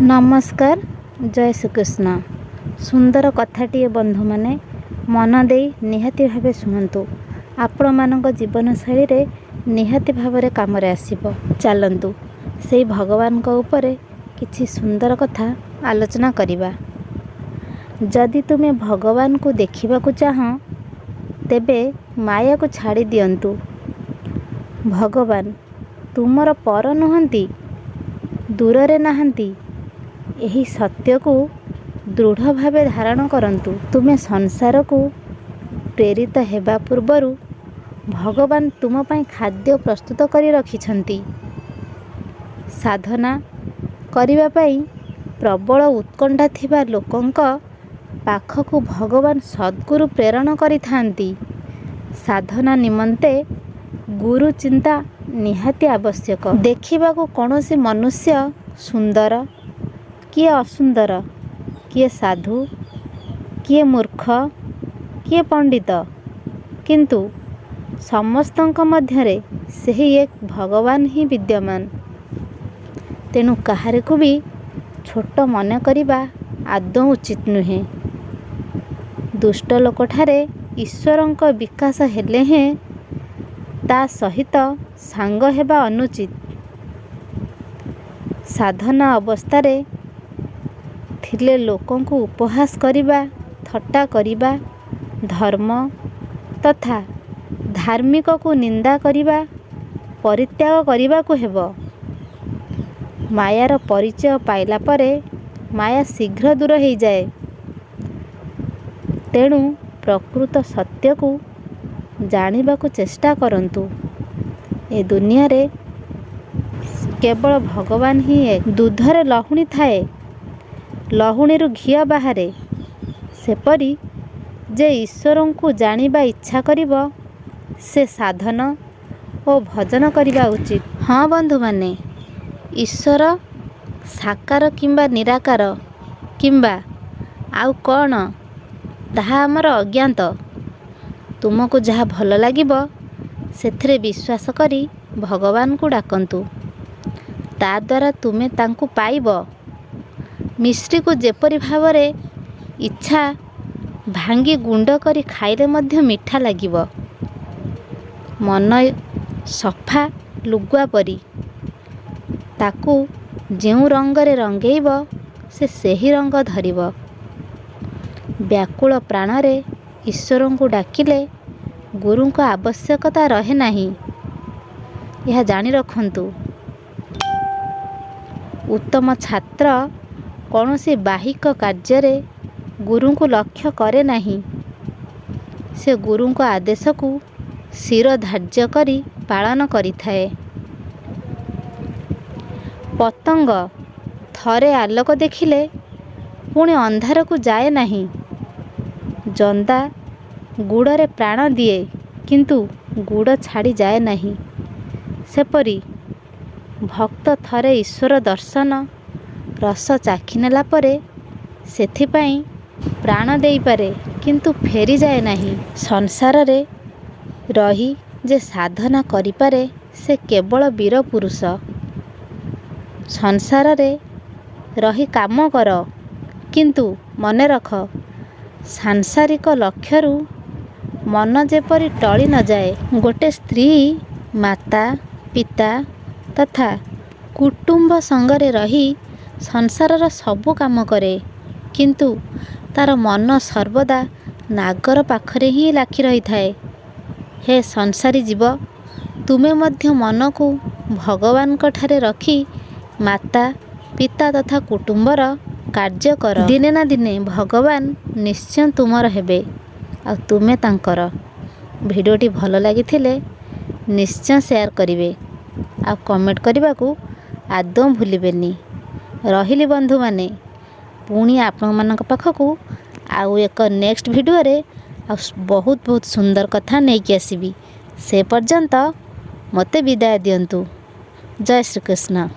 नमस्कार जय श्रीकृष्ण। सुंदर कथाटीए बंधु माने मन दे निहाती भावे शुणु। आपण मानक जीवन शैली रे निहाती भावरे काम रे आसीबो। चलंतु से भगवान को ऊपर किछि सुंदर कथा आलोचना करिबा। जदि तुमे भगवान को देखिबा को चाह तेबे माया को छाड़ी दियंतु। भगवान तुमर पर नुहंती, दूर रे नाहंती। एही सत्य को दृढ़ भावे धारण करंतु। तुमे संसार को प्रेरित हेबा पूर्वरु भगवान तुम पई खाद्य प्रस्तुत करी रखिछंती। साधना करिबा पई प्रबल उत्कंठा थिबा लोकंक पाखकु भगवान सद्गुरु प्रेरण करिथांती। साधना निमंते गुरु चिंता निहाती आवश्यक। देखिबा को कौनसी मनुष्य सुंदर किए असुंदर, किए साधु, किए मूर्ख, किए पंडित, किंतु समस्तंक मध्यरे सही एक भगवान ही विद्यमान। तेणु काहारे को भी छोट मन करिबा आदौ उचित नुहे। दुष्ट लोकठारे ईश्वरंक विकास हेले हैं ता सहित सांग हेबा अनुचित। साधना अवस्थारे थिले लोकों को उपहास करिबा, थट्टा करिबा, धर्म तथा धार्मिक को निंदा करिबा परित्याग करिबा को हेबो। मायार परिचय पाइला परे माया शीघ्र दूर हो जाए। तेणु प्रकृत सत्य को जानिबा को चेष्टा करंतु। ए दुनिया रे केवल भगवान ही एक। दूधरे लहुणी थाए, लहुणीरु घिया बाहारे। सेपरी जे ईश्वर को जानिबा इच्छा करिबो से साधन और भजन करिबा उचित। हाँ बंधु माने, ईश्वर साकार किंबा निराकार किंबा आउ कौन ताहा हमर अज्ञात। तुमको जहाँ भल लागिबो सेथिरे विश्वास करी भगवान को डाकंतु। ता द्वारा तुमे तांकु पाइबो। मिश्री को जेपरी भावरे इच्छा भांगी गुंड करी खाइले मध्य मीठा लागिबो। मन सफा लुगुआ परी ताकू जेउ रंगरे रंगेइबो से सही रंग धरिबो। व्याकुल प्राणरे ईश्वर को डाकिले गुरु को आवश्यकता रहे नहीं। यह जानी रखंतु। उत्तम छात्र कौनसी बाहिक कार्य गुरु को लक्ष्य करे नहीं। से गुरु को आदेश को शिर धार्य करी पालन करिथाए। पतंग थरे आलोक देखिले पुणी अंधार को जाए नहीं। जंदा गुड़रे प्राण दिए किंतु गुड़ छाड़ी जाए नहीं। सेपरी भक्त थरे ईश्वर दर्शन रस चाखिनेला परे सेथिपाई प्राण देई पारे किंतु फेरी जाए नहीं। संसार रे रही जे साधना करि पारे से केवल वीर पुरुष। संसार रे रही काम कर किंतु मने रख सांसारिक लक्ष्यरु मन जेपरी टली न जाए। गोटे स्त्री माता पिता तथा कुटुंब संगरे रही संसारर सबु काम करे किंतु तार मन सर्वदा नागर पाखरे ही लाखी रही थाए। हे संसारी जीव, तुमे मध्य मन को भगवान को ठारे रखी माता पिता तथा कुटुंबर कार्य कर। दिने ना दिने भगवान निश्चय तुमर हेबे आ तुमे तांकर। भिडियोटी भल लागिथिले निश्चय शेयर करिवे आ कमेंट करने को आदौ भूलिबेनी। रहिली बंधु माने, पुणी आपण मानक पाखकु आउ एक नेक्स्ट वीडियो रे बहुत बहुत सुंदर कथा नहीं आसीबी। से पर्यंत मते विदाय दियंतु। जय श्री कृष्ण।